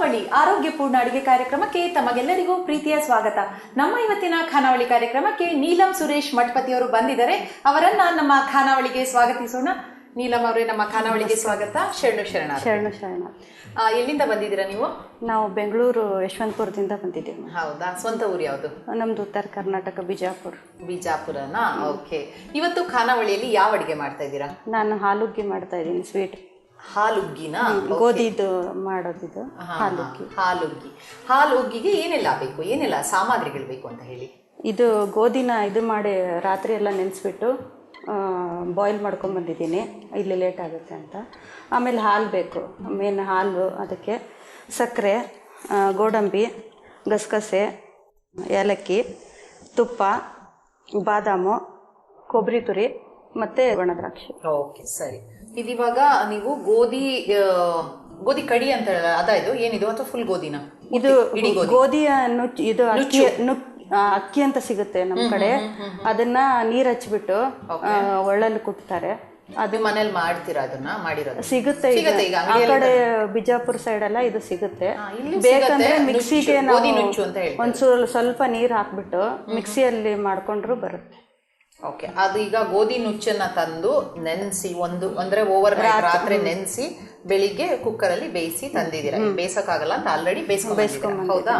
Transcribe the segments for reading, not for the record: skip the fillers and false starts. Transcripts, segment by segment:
ಖಾನಾವಳಿ ಆರೋಗ್ಯಪೂರ್ಣ ಅಡುಗೆ ಕಾರ್ಯಕ್ರಮಕ್ಕೆ ತಮಗೆಲ್ಲರಿಗೂ ಪ್ರೀತಿಯ ಸ್ವಾಗತ. ನಮ್ಮ ಇವತ್ತಿನ ಖಾನಾವಳಿ ಕಾರ್ಯಕ್ರಮಕ್ಕೆ ನೀಲಂ ಸುರೇಶ್ ಮಠಪತಿ ಅವರು ಬಂದಿದ್ದಾರೆ. ಅವರನ್ನ ನಮ್ಮ ಖಾನಾವಳಿಗೆ ಸ್ವಾಗತಿಸೋಣ. ನೀಲಂ ಅವರೇ, ನಮ್ಮ ಖಾನಾವಳಿಗೆ ಸ್ವಾಗತ. ಶರಣು ಶರಣ. ಎಲ್ಲಿಂದ ಬಂದಿದ್ದೀರಾ ನೀವು? ನಾವು ಬೆಂಗಳೂರು ಯಶವಂತಪುರದಿಂದ ಬಂದಿದ್ದೀವಿ. ಹೌದಾ? ಸ್ವಂತ ಊರು ಯಾವುದು? ನಮ್ದು ಉತ್ತರ ಕರ್ನಾಟಕ, ಬಿಜಾಪುರನಾ? ಓಕೆ. ಇವತ್ತು ಖಾನಾವಳಿಯಲ್ಲಿ ಯಾವ ಅಡುಗೆ ಮಾಡ್ತಾ ಇದ್ದೀರಾ? ನಾನು ಹಾಲುಗ್ಗಿ ಮಾಡ್ತಾ ಇದ್ದೀನಿ. ಸ್ವೀಟ್ ಹಾಲುಗ್ಗಿನಾ? ಗೋಧಿದು ಮಾಡೋದಿದು ಹಾಲುಗ್ಗಿಗೆ ಏನೆಲ್ಲ ಬೇಕು, ಏನೆಲ್ಲ ಸಾಮಗ್ರಿಗಳು ಬೇಕು ಅಂತ ಹೇಳಿ. ಇದು ಗೋಧಿನ ಇದು ಮಾಡಿ ರಾತ್ರಿ ಎಲ್ಲ ನೆನೆಸ್ಬಿಟ್ಟು ಬಾಯ್ಲ್ ಮಾಡ್ಕೊಂಬಂದಿದ್ದೀನಿ. ಇಲ್ಲಿ ಲೇಟ್ ಆಗುತ್ತೆ ಅಂತ. ಆಮೇಲೆ ಹಾಲು ಬೇಕು, ಮೇನ್ ಹಾಲು. ಅದಕ್ಕೆ ಸಕ್ಕರೆ, ಗೋಡಂಬಿ, ಗಸಗಸೆ, ಏಲಕ್ಕಿ, ತುಪ್ಪ, ಬಾದಾಮು, ಕೊಬ್ಬರಿ ತುರಿ ಮತ್ತು ಒಣದ್ರಾಕ್ಷಿ. ಓಕೆ, ಸರಿ. ಇದಿವಾಗ ನೀವು ಗೋಧಿ ಕಡಿ ಅಂತ ಅದಾಯ್ತು ಏನಿದು, ಅಥವಾ ಫುಲ್ ಗೋಧಿನ? ಇದು ಗೋಧಿಯ ಇದು ಅಕ್ಕಿ ಅಂತ ಸಿಗುತ್ತೆ ನಮ್ಮ ಕಡೆ. ಅದನ್ನ ನೀರ್ ಹಚ್ಬಿಟ್ಟು ಒಳ್ಳಲ್ಲಿ ಕುಟ್ತಾರೆ. ಅದು ಮನೇಲಿ ಮಾಡ್ತೀರಾ? ಅದನ್ನ ಮಾಡಿರೋದು ಸಿಗುತ್ತೆ ಆ ಕಡೆ ಬಿಜಾಪುರ ಸೈಡ್ ಎಲ್ಲ ಇದು ಸಿಗುತ್ತೆ. ಬೇಕಂದ್ರೆ ಮಿಕ್ಸಿಗೆ ಒಂಚೂರು ಸ್ವಲ್ಪ ನೀರ್ ಹಾಕ್ಬಿಟ್ಟು ಮಿಕ್ಸಿಯಲ್ಲಿ ಮಾಡ್ಕೊಂಡ್ರು ಬರುತ್ತೆ. ಓಕೆ. ಅದು ಈಗ ಗೋಧಿ ನುಚ್ಚನ್ನ ತಂದು ನೆನೆಸಿ ಅಂದ್ರೆ ಓವರ್ ನೈಟ್ ರಾತ್ರಿ ನೆನೆಸಿ ಬೆಳಿಗ್ಗೆ ಕುಕ್ಕರ್ ಅಲ್ಲಿ ಬೇಯಿಸಿ ತಂದಿದ್ದೀರಾ. ಬೇಯಿಸಕ್ಕಾಗಲ್ಲ ಅಂತ ಆಲ್ರೆಡಿ ಬೇಯಿಸ್ಕೊಂಡು. ಹೌದಾ?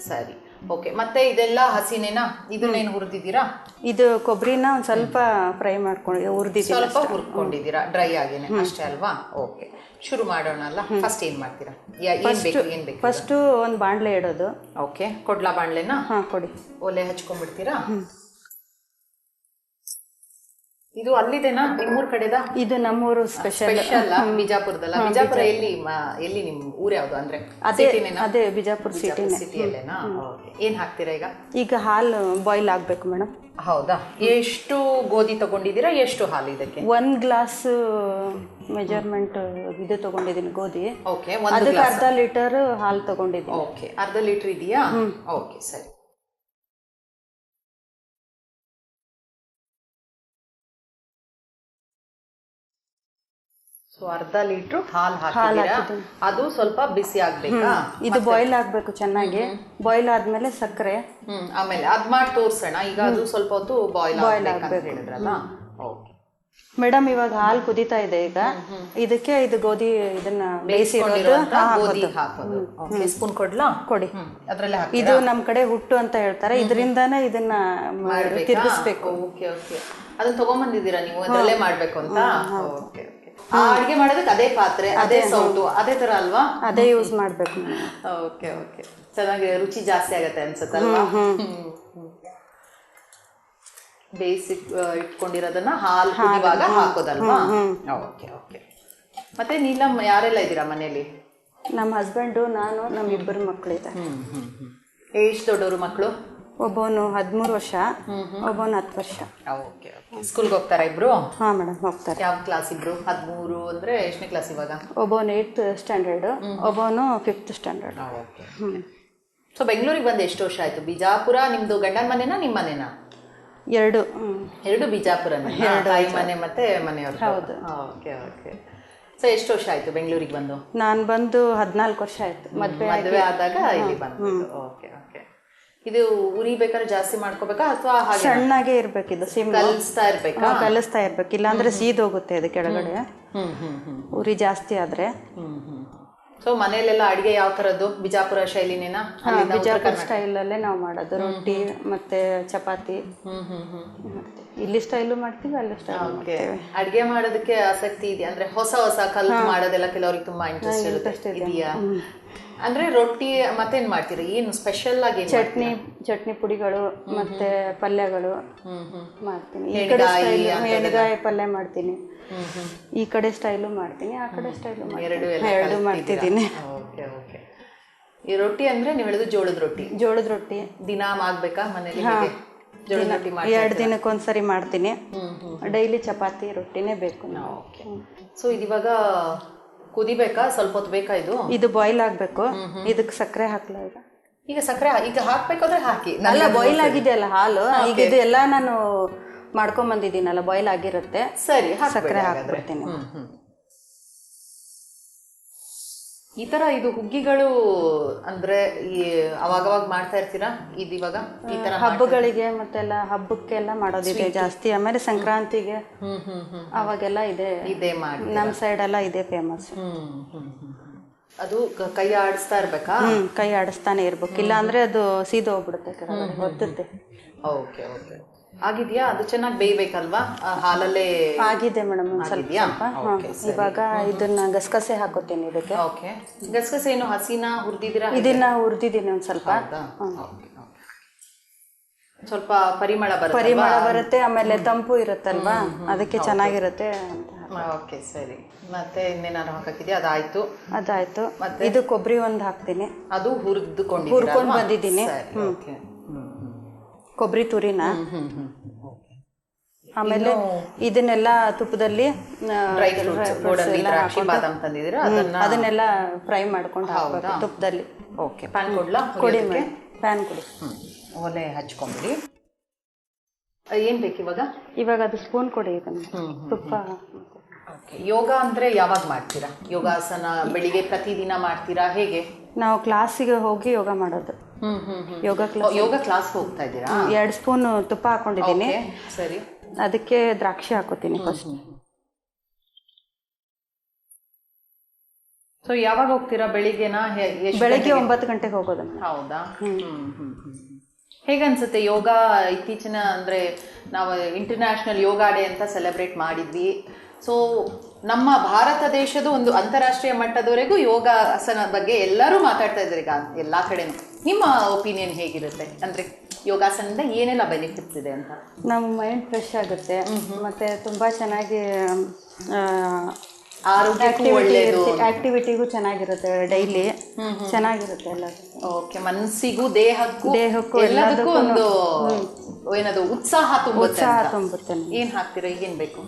ಸರಿ. ಓಕೆ. ಮತ್ತೆ ಇದೆಲ್ಲ ಹಸಿನೇನಾ? ಇದನ್ನೇನು ಹುರಿದಿದ್ದೀರಾ? ಇದು ಕೊಬ್ಬರಿನ ಒಂದ್ ಸ್ವಲ್ಪ ಫ್ರೈ ಮಾಡ್ಕೊಂಡು ಸ್ವಲ್ಪ ಹುರ್ಕೊಂಡಿದ್ದೀರಾ, ಡ್ರೈ ಆಗೇನೆ ಅಷ್ಟೇ ಅಲ್ವಾ? ಓಕೆ, ಶುರು ಮಾಡೋಣ ಅಲ್ಲ. ಫಸ್ಟ್ ಏನ್ ಮಾಡ್ತೀರಾ? ಏನ್ ಬೇಕು? ಫಸ್ಟ್ ಒಂದ್ ಬಾಣ್ಲೆ ಇಡೋದು. ಓಕೆ, ಕೊಡ್ಲಾ ಬಾಣ್ಲೆನ? ಕೊಡಿ. ಒಲೆ ಹಚ್ಕೊಂಡ್ಬಿಡ್ತೀರಾ? ಇದು ಅಲ್ಲಿದೆನಾ ನಿಮ್ಮೂರ್ ಕಡೆದ? ಇದು ನಮ್ಮೂರು ಸ್ಪೆಷಲ್ ಬಿಜಾಪುರದಲ್ಲ? ಬಿಜಾಪುರ ಎಲ್ಲಿ ನಿಮ್ ಊರ್ ಯಾವ್ದು? ಅಂದ್ರೆ ಅದೇ ಬಿಜಾಪುರ ಸಿಟಿಯಲ್ಲೇನಾ? ಏನ್ ಹಾಕ್ತೀರಾ ಈಗ? ಈಗ ಹಾಲು ಬಾಯ್ಲ್ ಆಗ್ಬೇಕು ಮೇಡಮ್. ಹೌದಾ? ಎಷ್ಟು ಗೋಧಿ ತಗೊಂಡಿದ್ದೀರಾ? ಎಷ್ಟು ಹಾಲು ಇದಕ್ಕೆ? 1 ಗ್ಲಾಸ್ ಮೆಜರ್ಮೆಂಟ್ ಇದು ತಗೊಂಡಿದ್ದೀನಿ ಗೋಧಿ. ಓಕೆ. ಅದಕ್ಕೆ ಅರ್ಧ ಲೀಟರ್ ಹಾಲು ತಗೊಂಡಿದ್ದೀನಿ. ಓಕೆ, ಅರ್ಧ ಲೀಟರ್ ಇದೆಯಾ? ಓಕೆ, ಸರಿ. ಸೊ ಅರ್ಧ ಲೀಟರ್ ಹಾಲು ಹಾಕಿದ್ದೀರಾ. ಅದು ಸ್ವಲ್ಪ ಬಿಸಿ ಆಗ್ಬೇಕಾ? ಇದು ಬಾಯ್ಲ್ ಆಗ್ಬೇಕು ಚೆನ್ನಾಗಿ. ಬಾಯ್ಲ್ ಆದ್ಮೇಲೆ ಸಕ್ಕರೆ, ಆಮೇಲೆ ಅದ್ ಮಾಡಿ ತೋರ್ಸೋಣ. ಈಗ ಅದು ಸ್ವಲ್ಪ ಹೊತ್ತು ಬಾಯ್ಲ್ ಆಗ್ಬೇಕು ಹೇಳಿದ್ರಲ್ಲ. ಓಕೆ ಮೇಡಮ್, ಇವಾಗ ಹಾಲು ಕುದೀತಾ ಇದೆ. ಈಗ ಇದಕ್ಕೆ ಇದು ಗೋಧಿ ಇದನ್ನ ಬೇಯಿಸಿರೋದು ಗೋಧಿ ಹಾಕೋದು. ಓಕೆ, ಸ್ಪೂನ್ ಕೊಡ್ಲಾ? ಕೊಡಿ. ಅದ್ರಲ್ಲೇ ಹಾಕಿ. ಇದು ನಮ್ ಕಡೆ ಹುಟ್ಟು ಅಂತ ಹೇಳ್ತಾರೆ. ಇದರಿಂದಾನೇ ಇದನ್ನ ತಿರ್ಗಿಸ್ಬೇಕು. Okay okay. ಅದನ್ನ ತಗೊಂಡ್ಬಂದಿದ್ದೀರಾ ನೀವು? ಅದ್ರಲ್ಲೇ ಮಾಡ್ಬೇಕು ಅಂತ? ಓಕೆ. ಅಡಿಗೆ ಮಾಡೋದಕ್ಕೆ ಅದೇ ಪಾತ್ರೆ, ಅದೇ ಸೌಟು, ಅದೇ ತರ ಅಲ್ವಾ? ಅದೇ ಯೂಸ್ ಮಾಡ್ಬೇಕು. Okay okay. ಚೆನ್ನಾಗಿ ರುಚಿ ಜಾಸ್ತಿ ಆಗತ್ತೆ ಅನ್ಸುತ್ತಲ್ವಾ? ಬೇಸಿಕ್ ಇಟ್ಕೊಂಡಿರೋದನ್ನ ಹಾಲು ಕುದಿವಾಗ ಹಾಕೋದಲ್ವಾ? Okay okay. ಮತ್ತೆ ನೀಲಂ, ಯಾರೆಲ್ಲ ಇದ್ದೀರಾ ಮನೇಲಿ? ನಮ್ಮ ಹಸ್ಬೆಂಡು, ನಾನು, ನಮ್ಮ 2 ಮಕ್ಕಳಿದ್ದಾರೆ. ಎಷ್ಟು ದೊಡ್ಡವರು ಮಕ್ಕಳು? ಒಬ್ಬನು 13 ವರ್ಷ, ಒಬ್ಬನು 10 ವರ್ಷ. Okay okay. ಸ್ಕೂಲ್ಗೆ ಹೋಗ್ತಾರಾ ಇಬ್ರು? ಹಾ ಮೇಡಮ್, ಹೋಗ್ತಾರೆ. ಯಾವ ಕ್ಲಾಸ್ ಇಬ್ರು? 13 ಅಂದ್ರೆ ಎಷ್ಟನೇ ಕ್ಲಾಸ್ ಇವಾಗ? ಒಬ್ಬನು 8th ಸ್ಟ್ಯಾಂಡರ್ಡ್, ಒಬ್ಬನು 5th ಸ್ಟ್ಯಾಂಡರ್ಡ್. ಓಕೆ. ಸೊ ಬೆಂಗಳೂರಿಗೆ ಬಂದು ಎಷ್ಟು ವರ್ಷ ಆಯ್ತು? ಬಿಜಾಪುರ ನಿಮ್ದು ಗಂಡನ ಮನೆನಾ ನಿಮ್ಮ ಮನೆನಾ? ಎರಡು ಬಿಜಾಪುರನೇ, ತಾಯಿ ಮನೆ ಮತ್ತೆ ಮನೆಯವರು? ಹೌದು. Okay okay. ಸೊ ಎಷ್ಟು ವರ್ಷ ಆಯ್ತು ಬೆಂಗಳೂರಿಗೆ ಬಂದು? ನಾನು ಬಂದು 14 ವರ್ಷ ಆಯ್ತು. ಮದುವೆ ಆದಾಗ ಇಲ್ಲಿ ಬಂದು. Okay okay. ಇದು ಉರಿಬೇಕಾದ್ರೆ ಜಾಸ್ತಿ ಮಾಡ್ಕೋಬೇಕಾ ಅಥವಾ ಸಣ್ಣಗೆ ಇರ್ಬೇಕು? ಇದು ಕಲಿಸ್ತಾ ಇರ್ಬೇಕಾ? ಕಲಿಸ್ತಾ ಇರ್ಬೇಕು, ಇಲ್ಲಾಂದ್ರೆ ಸೀದೋಗುತ್ತೆ ಅದು ಕೆಳಗಡೆ. ಉರಿ ಜಾಸ್ತಿ ಆದ್ರೆ. ಸೊ ಮನೆಯಲ್ಲೆಲ್ಲ ಅಡಿಗೆ ಯಾವ ತರದ್ದು? ಬಿಜಾಪುರ ಶೈಲಿನೇನಾ? ಬಿಜಾಪುರ ಸ್ಟೈಲ್ ಅಲ್ಲೇ ನಾವು ಮಾಡೋದು. ರೊಟ್ಟಿ ಮತ್ತೆ ಚಪಾತಿ. ಇಲ್ಲಿ ಸ್ಟೈಲು ಮಾಡ್ತೀವಿ, ಅಲ್ಲಿ ಸ್ಟೈಲ್ ಮಾಡ್ತೀವಿ. ಅಡಿಗೆ ಮಾಡೋದಕ್ಕೆ ಆಸಕ್ತಿ ಇದೆಯಾ? ಅಂದ್ರೆ ಹೊಸ ಹೊಸ ಕಲ್ತು ಮಾಡೋದೆಲ್ಲ ಕೆಲವ್ರಿಗೆ ತುಂಬಾ ಇಂಟ್ರೆಸ್ಟ್ ಇದೆಯಾ? ಅಂದ್ರೆ ರೊಟ್ಟಿ ಮತ್ತೇನ್ ಮಾಡ್ತೀರಾ? ಏನು ಸ್ಪೆಷಲ್ ಆಗಿ? ಚಟ್ನಿ ಪುಡಿಗಳು ಮತ್ತೆ ಪಲ್ಯಗಳು ಮಾಡ್ತೀನಿ. ಎಣ್ಗಾಯಿ ಪಲ್ಯ ಮಾಡ್ತೀನಿ. ಈ ಕಡೆ ಸ್ಟೈಲು ಮಾಡ್ತೀನಿ, ಆ ಕಡೆ ಸ್ಟೈಲು ಎರಡು ಮಾಡ್ತಿದ್ದೀನಿ. Okay okay. ಈ ರೊಟ್ಟಿ ಅಂದ್ರೆ ನೀವು ಹೇಳಿದ್ರು ಜೋಳದ ರೊಟ್ಟಿ ದಿನ ಮಾಡ್ಬೇಕಾ ಮನೇಲಿ? 2 ದಿನಕ್ಕೊಂದ್ಸರಿ ಮಾಡ್ತೀನಿ. ಡೈಲಿ ಚಪಾತಿ ರೊಟ್ಟಿನೇ ಬೇಕು. ಓಕೆ. ಸೊ ಇದಿವಾಗ ಕುದಿಬೇಕಾ? ಸ್ವಲ್ಪ ಹೊತ್ತು ಬೇಕಾ? ಇದು ಬಾಯ್ಲ್ ಆಗ್ಬೇಕು. ಇದಕ್ಕೆ ಸಕ್ಕರೆ ಹಾಕ್ಲಾ? ಈಗ ಸಕ್ಕರೆ ಈಗ ಹಾಕ್ಬೇಕಾದ್ರೆ ಹಾಕಿ. ಅಲ್ಲ, ಬಾಯ್ಲ್ ಆಗಿದೆ ಅಲ್ಲ ಹಾಲು. ಈಗ ಇದು ಎಲ್ಲ ನಾನು ಮಾಡ್ಕೊಂಬಂದಿದ್ದೀನಲ್ಲ, ಬಾಯ್ಲ್ ಆಗಿರುತ್ತೆ. ಸರಿ, ಸಕ್ಕರೆ ಹಾಕ್ಬಿಡ್ತೀನಿ. ಈ ತರ ಇದು ಹುಗ್ಗಿಗಳು ಅಂದ್ರೆ ಈ ಅವಾಗವಾಗ ಮಾಡ್ತಾ ಇರ್ತೀರಾ? ಇವಾಗ ಈ ತರ ಹಬ್ಬಗಳಿಗೆ ಮತ್ತೆಲ್ಲ ಹಬ್ಬಕ್ಕೆಲ್ಲ ಮಾಡೋದಿದೆ ಜಾಸ್ತಿ. ಆಮೇಲೆ ಸಂಕ್ರಾಂತಿಗೆ ಅವಾಗೆಲ್ಲ ಇದೆ ಮಾಡಿ ನಮ್ಮ ಸೈಡ್ ಎಲ್ಲ ಇದೆ ಫೇಮಸ್. ಅದು ಕೈ ಆಡಿಸ್ತಾ ಇರ್ಬೇಕಾ? ಕೈ ಆಡಿಸ್ತಾನೆ ಇರ್ಬೇಕು, ಇಲ್ಲ ಅಂದ್ರೆ ಅದು ಸೀದ ಹೋಗ್ಬಿಡುತ್ತೆ, ಹೊತ್ತುತ್ತೆ. Okay okay. ಆಗಿದ್ಯಾ? ಅದು ಚೆನ್ನಾಗಿ ಬೇಯ್ಬೇಕಲ್ವಾ ಹಾಲಲ್ಲೇ? ಆಗಿದೆ ಮೇಡಮ್ ಸ್ವಲ್ಪ. ಇವಾಗ ಇದನ್ನ ಗಸಗಸೆ ಹಾಕೋತೀನಿ ಇದಕ್ಕೆ. ಓಕೆ. ಗಸಗಸೆ ಏನು ಹಸಿನಾ ಹುರಿದಿದ್ದೀರಾ? ಇದನ್ನ ಹುರಿದಿದ್ದೀನಿ ಒಂದು ಸ್ವಲ್ಪ. ಸ್ವಲ್ಪ ಪರಿಮಳ ಬರುತ್ತೆ, ಆಮೇಲೆ ತಂಪು ಇರುತ್ತಲ್ವಾ, ಅದಕ್ಕೆ ಚೆನ್ನಾಗಿರುತ್ತೆ ಅಂತ. ಓಕೆ ಸರಿ. ಮತ್ತೆ ಇನ್ನೇನಾದ್ರು ಹಾಕಿದ್ಯಾ? ಅದಾಯ್ತು. ಮತ್ತೆ ಇದು ಕೊಬ್ಬರಿ ಒಂದು ಹಾಕ್ತೀನಿ. ಅದು ಹುರ್ಕೊಂಡು ಬಂದಿದ್ದೀನಿ. ಕೊಬ್ಬರಿ ತುರಿನ. ಆಮೇಲೆ ಇದನ್ನೆಲ್ಲ ತುಪ್ಪದಲ್ಲಿ ಅದನ್ನೆಲ್ಲ ಫ್ರೈ ಮಾಡ್ಕೊಂಡು ಹಾಕ್ಬೇಕು ತುಪ್ಪದಲ್ಲಿ. ಓಕೆ. ಪ್ಯಾನ್ ಕೊಡ್ಲಾ? ಕೊಡಿ ಮೇಡಮ್, ಪ್ಯಾನ್ ಕೊಡಿ. ಒಲೆ ಹಚ್ಕೊಂಡ್ಬಿಡಿ. ಏನ್ ಬೇಕು ಇವಾಗ? ಅದು ಸ್ಪೂನ್ ಕೊಡಿ ಇದನ್ನು ತುಪ್ಪ. ಯೋಗ ಅಂದ್ರೆ ಯಾವಾಗ ಮಾಡ್ತೀರಾ? ಯೋಗಾಸನ ಬೆಳಿಗ್ಗೆ ಪ್ರತಿದಿನ ಮಾಡ್ತೀರಾ ಹೇಗೆ? ನಾವು ಕ್ಲಾಸಿಗೆ ಹೋಗಿ ಯೋಗ ಮಾಡೋದು. ಯೋಗ ಕ್ಲಾಸ್ ಹೋಗ್ತಾ ಇದ್ದೀರಾ? 2 ಸ್ಪೂನ್ ತುಪ್ಪ ಹಾಕೊಂಡಿದ್ದೀನಿ. ಸರಿ. ಅದಕ್ಕೆ ದ್ರಾಕ್ಷಿ ಹಾಕೋತೀನಿ ಫಸ್ಟ್. ಸೊ ಯಾವಾಗ ಹೋಗ್ತೀರಾ? ಬೆಳಿಗ್ಗೆನಾ? ಬೆಳಿಗ್ಗೆ 9 ಗಂಟೆಗೆ ಹೋಗೋದು. ಹೌದಾ? ಹೇಗನ್ಸುತ್ತೆ ಯೋಗ? ಇತ್ತೀಚಿನ ಅಂದ್ರೆ ನಾವು ಇಂಟರ್ನ್ಯಾಷನಲ್ ಯೋಗ ಡೇ ಅಂತ ಸೆಲೆಬ್ರೇಟ್ ಮಾಡಿದ್ವಿ. ಸೊ ನಮ್ಮ ಭಾರತ ದೇಶದ ಒಂದು ಅಂತಾರಾಷ್ಟ್ರೀಯ ಮಟ್ಟದವರೆಗೂ ಯೋಗಾಸನ ಬಗ್ಗೆ ಎಲ್ಲರೂ ಮಾತಾಡ್ತಾ ಇದ್ದಾರೆ ಈಗ ಎಲ್ಲಾ ಕಡೆನೂ. ನಿಮ್ಮ ಒಪಿನಿಯನ್ ಹೇಗಿರುತ್ತೆ? ಅಂದ್ರೆ ಯೋಗಾಸನದಿಂದ ಏನೆಲ್ಲ ಬೆನಿಫಿಟ್ಸ್ ಇದೆ ಅಂತ? ನಮ್ಮ ಮೈಂಡ್ ಫ್ರೆಶ್ ಆಗುತ್ತೆ, ಮತ್ತೆ ತುಂಬಾ ಚೆನ್ನಾಗಿ ಆಕ್ಟಿವಿಟಿಗೂ ಚೆನ್ನಾಗಿರುತ್ತೆ, ಡೈಲಿ ಚೆನ್ನಾಗಿರುತ್ತೆ ಎಲ್ಲ. ಓಕೆ. ಮನಸ್ಸಿಗೂ ದೇಹಕ್ಕೂ ಎಲ್ಲದಕ್ಕೂ ಒಂದು ಏನದು ಉತ್ಸಾಹ ತುಂಬುತ್ತೆ. ಏನ್ ಹಾಕ್ತೀರಾ? ಈಗೇನ್ ಬೇಕು?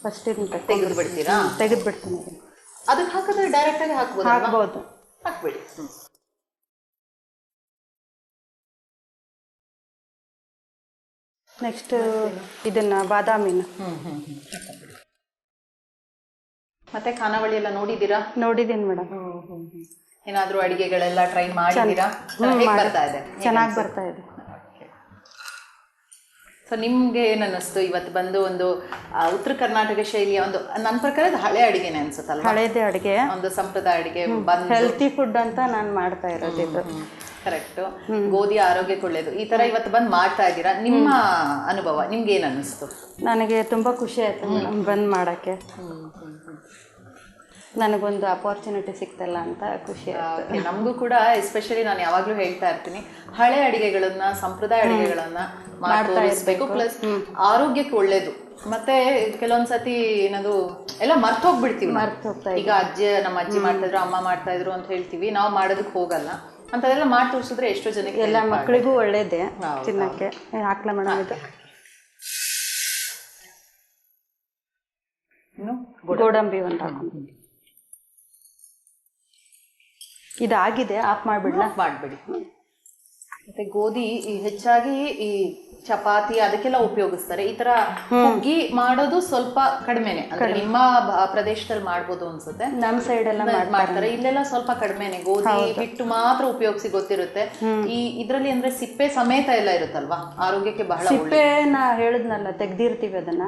ಫಸ್ಟ್ ತೆಗೆದು ಬಿಡ್ತೀರಾ? ತೆಗೆದ್ಬಿಡ್ತೀನಿ. ಅದಕ್ಕೆ ಹಾಕಿದ್ರೆ ಡೈರೆಕ್ಟ್ ಆಗಿ ಹಾಕ್ಬೋದು. ಹಾಕ್ಬಿಡಿ. ನೆಕ್ಸ್ಟ್ ಇದನ್ನ ಬಾದಾಮಿನ. ಮತ್ತೆ ಖಾನಾವಳಿ ಎಲ್ಲ ನೋಡಿದ್ದೀರಾ? ನೋಡಿದ್ದೀನಿ ಮೇಡಮ್. ಏನಾದ್ರೂ ಅಡಿಗೆಗಳೆಲ್ಲ ಟ್ರೈ ಮಾಡಿದ್ದೀರಾ? ಚೆನ್ನಾಗಿ ಬರ್ತಾ ಇದೆ. ಸೊ ನಿಮ್ಗೆ ಏನ್ ಅನ್ನಿಸ್ತು ಇವತ್ತು ಬಂದು? ಒಂದು ಉತ್ತರ ಕರ್ನಾಟಕ ಶೈಲಿಯ ಒಂದು, ನನ್ನ ಪ್ರಕಾರ ಹಳೆ ಅಡಿಗೆನೆ ಅನ್ಸುತ್ತಲ್ಲ? ಹಳೇದೇ ಅಡಿಗೆ, ಒಂದು ಸಂಪ್ರದಾಯ ಅಡಿಗೆ, ಹೆಲ್ತಿ ಫುಡ್ ಅಂತ ನಾನು ಮಾಡ್ತಾ ಇರೋದು. ಕರೆಕ್ಟ್. ಗೋಧಿ ಆರೋಗ್ಯಕ್ಕೆ ಒಳ್ಳೇದು. ಈ ತರ ಇವತ್ತು ಬಂದು ಮಾಡ್ತಾ ಇದ್ದೀರಾ. ನಿಮ್ಮ ಅನುಭವ ನಿಮ್ಗೆ ಏನ್ ಅನ್ನಿಸ್ತು? ನನಗೆ ತುಂಬಾ ಖುಷಿ ಆಯ್ತು ಮೇಡಮ್ ಬಂದ್ ಮಾಡಕ್ಕೆ. ನನಗೊಂದು ಅಪಾರ್ಚುನಿಟಿ ಸಿಕ್ತಲ್ಲ ಅಂತ ಖುಷಿ ಆಯ್ತು. ನಮಗೂ ಕೂಡ ಎಸ್ಪೆಷಲಿ ನಾನು ಯಾವಾಗ್ಲೂ ಹೇಳ್ತಾ ಇರ್ತೀನಿ, ಹಳೆ ಅಡಿಗೆಗಳನ್ನ, ಸಂಪ್ರದಾಯ ಅಡಿಗೆಗಳನ್ನ ಮಾಡ್ತಾ ಇರ್ಬೇಕು. ಪ್ಲಸ್ ಆರೋಗ್ಯಕ್ಕೆ ಒಳ್ಳೇದು. ಮತ್ತೆ ಕೆಲವೊಂದ್ಸತಿ ಏನದು ಎಲ್ಲ ಮರ್ತೋಗ್ಬಿಡ್ತೀವಿ. ಈಗ ನಮ್ಮ ಅಜ್ಜಿ ಮಾಡ್ತಾ ಇದ್ರು, ಅಮ್ಮ ಮಾಡ್ತಾ ಇದ್ರು ಅಂತ ಹೇಳ್ತೀವಿ, ನಾವು ಮಾಡೋದಕ್ಕೆ ಹೋಗಲ್ಲ. ಅಂತದೆಲ್ಲ ಮಾಡಿ ತೋರಿಸಿದ್ರೆ ಎಷ್ಟೋ ಜನಕ್ಕೆ, ಎಲ್ಲ ಮಕ್ಕಳಿಗೂ ಒಳ್ಳೇದೇ ತಿನ್ನಕ್ಕೆ. ಹಾಕ್ಲಾ ಮೇಡಮ್? ಇದು ಗೋಡಂಬಿ ಒಂದು ಹಾಕೊಂಡು. ಇದಾಗಿದೆ, ಆಫ್ ಮಾಡ್ಬಿಡ್ಲಾ? ಮಾಡ್ಬಿಡಿ. ಮತ್ತೆ ಗೋಧಿ ಹೆಚ್ಚಾಗಿ ಈ ಚಪಾತಿ ಅದಕ್ಕೆಲ್ಲ ಉಪಯೋಗಿಸ್ತಾರೆ. ಈ ತರ ಹುಗ್ಗಿ ಮಾಡೋದು ಸ್ವಲ್ಪ ಕಡಿಮೆನೆ. ಅಂದ್ರೆ ನಿಮ್ಮ ಪ್ರದೇಶದಲ್ಲಿ ಮಾಡ್ಬೋದು ಅನ್ಸುತ್ತೆ, ನಮ್ಮ ಸೈಡ್ ಎಲ್ಲ ಮಾಡ್ತಾರೆ. ಇಲ್ಲೆಲ್ಲ ಸ್ವಲ್ಪ ಕಡಿಮೆನೆ. ಗೋಧಿ ಹಿಟ್ಟು ಮಾತ್ರ ಉಪಯೋಗಿಸಿ ಗೊತ್ತಿರುತ್ತೆ. ಇದ್ರಲ್ಲಿ ಅಂದ್ರೆ ಸಿಪ್ಪೆ ಸಮೇತ ಎಲ್ಲ ಇರುತ್ತಲ್ವಾ, ಆರೋಗ್ಯಕ್ಕೆ ಬಹಳ. ಸಿಪ್ಪೆ ನಾ ಹೇಳಿದ್ನಲ್ಲ, ತೆಗ್ದಿರ್ತೀವಿ ಅದನ್ನ,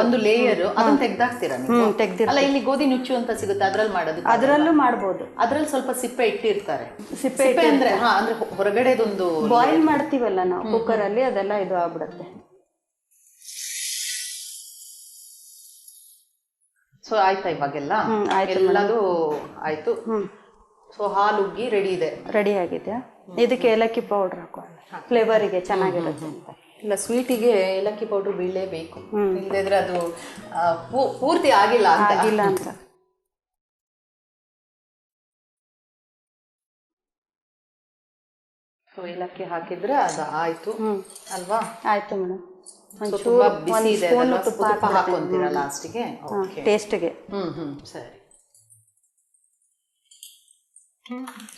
ಒಂದು ಲೇಯರ್ ಅದನ್ನ ತೆಗ್ದಾಕ್ತೀರಾ ನೀವು? ಅಲ್ಲ, ಇಲ್ಲಿ ಗೋಧಿ ನುಚ್ಚು ಅಂತ ಸಿಗುತ್ತೆ, ಅದ್ರಲ್ಲಿ ಮಾಡೋದು. ಅದ್ರಲ್ಲೂ ಮಾಡ್ಬೋದು. ಅದ್ರಲ್ಲಿ ಸ್ವಲ್ಪ ಸಿಪ್ಪೆ ಇಟ್ಟಿರ್ತಾರೆ. ಸಿಪ್ಪೆ ಅಂದ್ರೆ ಅಂದ್ರೆ ಹೊರಗಡೆದೊಂದು ಬಾಯ್ಲ್ ಮಾಡ್ತೀವಲ್ಲ ನಾವು ಕುಕ್ಕರ್ ಅಲ್ಲಿ, ಅದೆಲ್ಲ ಇದು ಆಗ್ಬಿಡುತ್ತೆ. ಸೊ ಆಯ್ತಾ ಇವಾಗೆಲ್ಲ? ಎಲ್ಲದು ಆಯ್ತು. ಸೊ ಹಾಲು ಉಗ್ಗಿ ರೆಡಿ ಆಗಿದೆ. ಇದಕ್ಕೆ ಏಲಕ್ಕಿ ಪೌಡರ್ ಹಾಕೋ, ಫ್ಲೇವರಿಗೆ ಚೆನ್ನಾಗಿರುತ್ತೆ ಅಂತ. ಇಲ್ಲ, ಸ್ವೀಟಿಗೆ ಏಲಕ್ಕಿ ಪೌಡರ್ ಬೀಳಲೇಬೇಕು, ಇಲ್ಲದಿದ್ರೆ ಅದು ಪೂರ್ತಿ ಆಗಿಲ್ಲ ಅಂತ. ಸೊ ಏಲಕ್ಕಿ ಹಾಕಿದ್ರೆ ಅದು ಆಯ್ತು ಅಲ್ವಾ? ಆಯ್ತು ಮೇಡಮ್. ತುಂಬಾ ಬಿಸಿ ಇದೆ, ತುಪ್ಪ ಹಾಕೊಂತೀರಾ ಲಾಸ್ಟಿಗೆ? ಟೇಸ್ಟ್ಗೆ. ಸರಿ.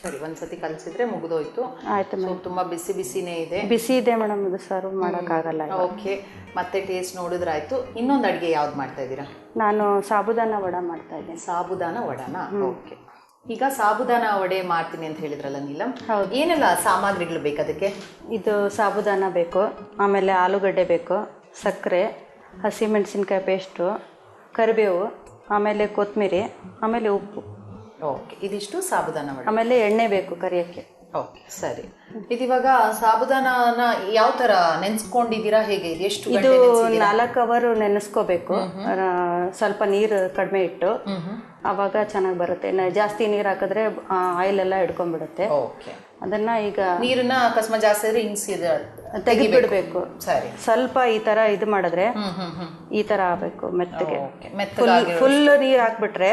ಸರಿ, ಒಂದ್ಸತಿ ಕಲಸಿದ್ರೆ ಮುಗಿದೋಯ್ತು. ಆಯ್ತು ಮೇಡಮ್. ತುಂಬಾ ಬಿಸಿ ಬಿಸಿನೇ ಇದೆ. ಬಿಸಿ ಇದೆ ಮೇಡಮ್, ಇದು ಸರ್ವ್ ಮಾಡೋಕ್ಕಾಗಲ್ಲ. ಓಕೆ, ಮತ್ತೆ ಟೇಸ್ಟ್ ನೋಡಿದ್ರಾಯ್ತು. ಇನ್ನೊಂದು ಅಡುಗೆ ಯಾವ್ದು ಮಾಡ್ತಾ ಇದ್ದೀರಾ? ನಾನು ಸಾಬುದಾನ ವಡ ಮಾಡ್ತಾ ಇದ್ದೀನಿ. ಸಾಬುದಾನ ವಡನಾ? ಓಕೆ. ಈಗ ಸಾಬುದಾನ ವಡೆ ಮಾಡ್ತೀನಿ ಅಂತ ಹೇಳಿದ್ರಲ್ಲ ನೀಲಂ, ಹೌದು. ಏನೆಲ್ಲ ಸಾಮಗ್ರಿಗಳು ಬೇಕು ಅದಕ್ಕೆ? ಇದು ಸಾಬುದಾನ ಬೇಕು, ಆಮೇಲೆ ಆಲೂಗಡ್ಡೆ ಬೇಕು, ಸಕ್ಕರೆ, ಹಸಿಮೆಣಸಿನ್ಕಾಯಿ ಪೇಸ್ಟು, ಕರಿಬೇವು, ಆಮೇಲೆ ಕೊತ್ತಂಬರಿ, ಆಮೇಲೆ ಉಪ್ಪು. ಓಕೆ, ಇದಿಷ್ಟು ಸಾಬುದಾನ ವಡೆ. ಆಮೇಲೆ ಎಣ್ಣೆ ಬೇಕು ಕರಿಯೋಕ್ಕೆ. ಓಕೆ, ಸರಿ. ಇದಿವಾಗ ಸಾಬುದಾನನ ಯಾವ ಥರ ನೆನೆಸ್ಕೊಂಡಿದ್ದೀರಾ? ಹೇಗೆ ಇದು? ಎಷ್ಟು ಇದು 4 ಅವರ್ ನೆನೆಸ್ಕೋಬೇಕು. ಸ್ವಲ್ಪ ನೀರು ಕಡಿಮೆ ಇಟ್ಟು, ಆವಾಗ ಚೆನ್ನಾಗಿ ಬರುತ್ತೆ. ಜಾಸ್ತಿ ನೀರು ಹಾಕಿದ್ರೆ ಆಯಿಲ್ ಎಲ್ಲ ಹಿಡ್ಕೊಂಡ್ಬಿಡುತ್ತೆ. ಓಕೆ, ಅದನ್ನ ಈಗ ನೀರನ್ನ ಅಕಸ್ಮಾತ್ ಜಾಸ್ತಿ ಆದ್ರೆ ತೆಗಿಬಿಡ್ಬೇಕು. ಸರಿ, ಸ್ವಲ್ಪ ಈ ತರ ಇದು ಮಾಡಿದ್ರೆ ಈ ತರ ಆಗ್ಬೇಕು ಮೆತ್ತಗೆ. ಫುಲ್ ನೀರ್ ಹಾಕ್ಬಿಟ್ರೆ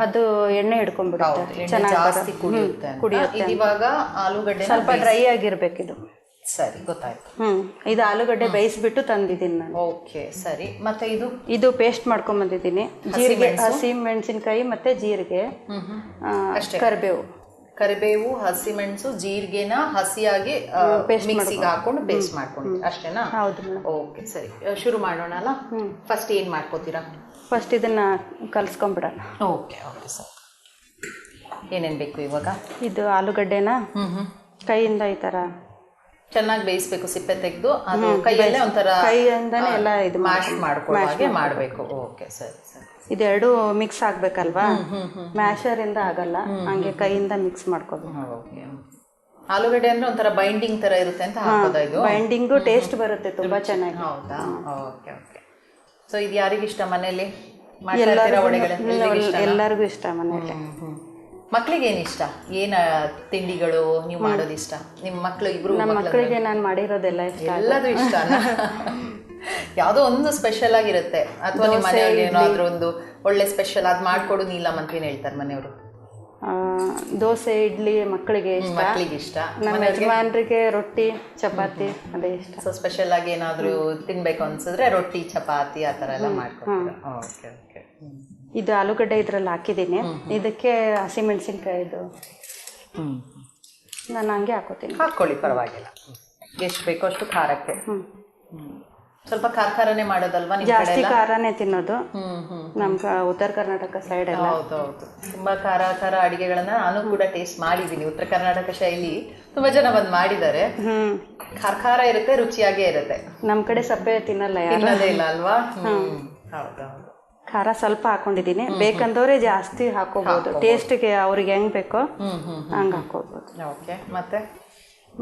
ಅದು ಎಣ್ಣೆ ಹಿಡ್ಕೊಂಡ್ಬಿಡುತ್ತೆ, ಚೆನ್ನಾಗಿ ಕುಡಿಯುತ್ತೆ. ಇವಾಗ ಆಲೂಗಡ್ಡೆ ಸ್ವಲ್ಪ ಡ್ರೈ ಆಗಿರ್ಬೇಕು ಇದು. ಸರಿ, ಗೊತ್ತಾಯ್ತು. ಇದು ಆಲೂಗಡ್ಡೆ ಬೇಯಿಸ್ಬಿಟ್ಟು ತಂದಿದ್ದೀನಿ ನಾನು. ಓಕೆ, ಸರಿ. ಮತ್ತೆ ಇದು ಪೇಸ್ಟ್ ಮಾಡ್ಕೊಂಡ್ ಬಂದಿದ್ದೀನಿ. ಜೀರಿಗೆ, ಹಸಿ ಮೆಣಸಿನ್ಕಾಯಿ ಮತ್ತೆ ಜೀರಿಗೆ, ಕರಿಬೇವು, ಹಸಿಮೆಣಸು, ಜೀರಿಗೆನ ಹಸಿಯಾಗಿ ಮಿಕ್ಸಿಗೆ ಹಾಕೊಂಡು ಪೇಸ್ಟ್ ಮಾಡ್ಕೊಂಡು ಅಷ್ಟೇನಾ? ಹೌದು ಮೇಡಮ್. ಓಕೆ, ಸರಿ, ಶುರು ಮಾಡೋಣ ಅಲ್ಲ? ಫಸ್ಟ್ ಏನ್ ಮಾಡ್ಕೋತೀರಾ? ಫಸ್ಟ್ ಇದನ್ನ ಕಲ್ಸ್ಕೊಂಡ್ಬಿಡೋಣ. Okay okay sir. ಏನೇನು ಬೇಕು ಇವಾಗ? ಇದು ಆಲೂಗಡ್ಡೆನ ಕೈಯಿಂದ ಈ ತರ ಚೆನ್ನಾಗಿ ಬೇಯಿಸ್ಬೇಕು, ಸಿಪ್ಪೆ ತೆಗೆದು. ಅದು ಕೈಯಲ್ಲೇ ಒಂಥರ ಕೈಯಿಂದಾನೆ ಎಲ್ಲ ಇದು ಮಾಡ್ಕೊಳ್ಳೋ ಹಾಗೆ ಮಾಡಬೇಕು. ಓಕೆ, ಸರಿ ಸರಿ. ಇದೆರಡು ಮಿಕ್ಸ್ ಆಗ್ಬೇಕಲ್ವಾ, ಮ್ಯಾಶರ್ ಇಂದ ಆಗಲ್ಲ, ಹಂಗೆ ಕೈಯಿಂದ ಮಿಕ್ಸ್ ಮಾಡ್ಕೋಬೇಕು. ಓಕೆ. ಆಲೂಗಡ್ಡೆ ಅಂದ್ರೆ ಒಂಥರ ಬೈಂಡಿಂಗ್ ತರ ಇರುತ್ತೆ ಅಂತ ಹಾಕೋದಾ ಇದು? ಬೈಂಡಿಂಗು ಟೇಸ್ಟ್ ಬರುತ್ತೆ ತುಂಬಾ ಚೆನ್ನಾಗಿ. ಹೌದಾ? Okay okay. ಸೊ ಇದು ಯಾರಿಗಿಷ್ಟ ಮನೇಲಿ ಮಾಡ್ತಾ ಇರ್ತೀರಾ ವಡೆಗಳು? ಎಲ್ಲರಿಗೂ ಇಷ್ಟ ಮನೇಲಿ. ಮಕ್ಳಿಗೆ ಏನು ಇಷ್ಟ? ಏನು ತಿಂಡಿಗಳು ನೀವು ಮಾಡೋದು ಇಷ್ಟ? ನಿಮ್ಮ ಮಕ್ಕಳು ಇಬ್ರು? ನಮ್ಮ ಮಕ್ಕಳಿಗೆ ನಾನು ಮಾಡಿರೋದೆಲ್ಲ ಇಷ್ಟ. ಎಲ್ಲದೂ ಇಷ್ಟ? ಯಾವುದೋ ಒಂದು ಸ್ಪೆಷಲ್ ಆಗಿರುತ್ತೆ, ಅಥವಾ ನಿಮ್ಮ ಮನೆಯಲ್ಲಿ ಏನಾದರೂ ಒಂದು ಒಳ್ಳೆ ಸ್ಪೆಷಲ್ ಅದು ಮಾಡಿಕೊಡು ನೀಲಂ ಅಂತ ಏನು ಹೇಳ್ತಾರೆ ಮನೆಯವರು? ದೋಸೆ, ಇಡ್ಲಿ ಮಕ್ಕಳಿಗೆ ಇಷ್ಟ. ಮಕ್ಕಳಿಗೆ ಇಷ್ಟ. ನಮ್ಮ ಯಜಮಾನ್ರಿಗೆ ರೊಟ್ಟಿ, ಚಪಾತಿ ಅದೇ ಇಷ್ಟ. ಸೊ ಸ್ಪೆಷಲ್ ಆಗಿ ಏನಾದರೂ ತಿನ್ಬೇಕು ಅನ್ಸಿದ್ರೆ ರೊಟ್ಟಿ, ಚಪಾತಿ ಆ ಥರ ಎಲ್ಲ ಮಾಡ್ಕೊಡ್ತೀರಾ? Okay okay. ಇದು ಆಲೂಗಡ್ಡೆ ಇದ್ರಲ್ಲಿ ಹಾಕಿದ್ದೀನಿ. ಇದಕ್ಕೆ ಹಸಿಮೆಣಸಿನ್ಕಾಯಿದು ನಾನು ಹಂಗೆ ಹಾಕೋತೀನಿ. ಹಾಕ್ಕೊಳ್ಳಿ, ಪರವಾಗಿಲ್ಲ. ಎಷ್ಟು ಬೇಕೋ ಅಷ್ಟು ಖಾರಕ್ಕೆ. ಸ್ವಲ್ಪ ಖಾರನೇ ಮಾಡೋದಲ್ವಾ? ಜಾಸ್ತಿ ಖಾರನೇ ತಿನ್ನೋದು ನಮ್ಮ ಉತ್ತರ ಕರ್ನಾಟಕ ಸೈಡ್ ಎಲ್ಲ. ಹೌದೌದು, ತುಂಬಾ ಖಾರ ಅಡಿಗೆಗಳನ್ನ ನಾನು ಕೂಡ ಟೇಸ್ಟ್ ಮಾಡಿದ್ದೀನಿ. ಉತ್ತರ ಕರ್ನಾಟಕ ಶೈಲಿ ತುಂಬಾ ಜನ ಬಂದು ಮಾಡಿದ್ದಾರೆ. ಖಾರ ಇರುತ್ತೆ, ರುಚಿಯಾಗೇ ಇರುತ್ತೆ. ನಮ್ಮ ಕಡೆ ಸಪ್ಪೆ ತಿನ್ನೋದೇ ಇಲ್ಲ ಅಲ್ವಾ? ಹೌದೌದು. ಖಾರ ಸ್ವಲ್ಪ ಹಾಕೊಂಡಿದ್ದೀನಿ, ಬೇಕಂದವ್ರೆ ಜಾಸ್ತಿ ಹಾಕೋಬಹುದು. ಟೇಸ್ಟ್ಗೆ ಅವ್ರಿಗೆ ಹೆಂಗ್ ಬೇಕೋ ಹಂಗೆ ಹಾಕೋಬಹುದು. ಓಕೆ.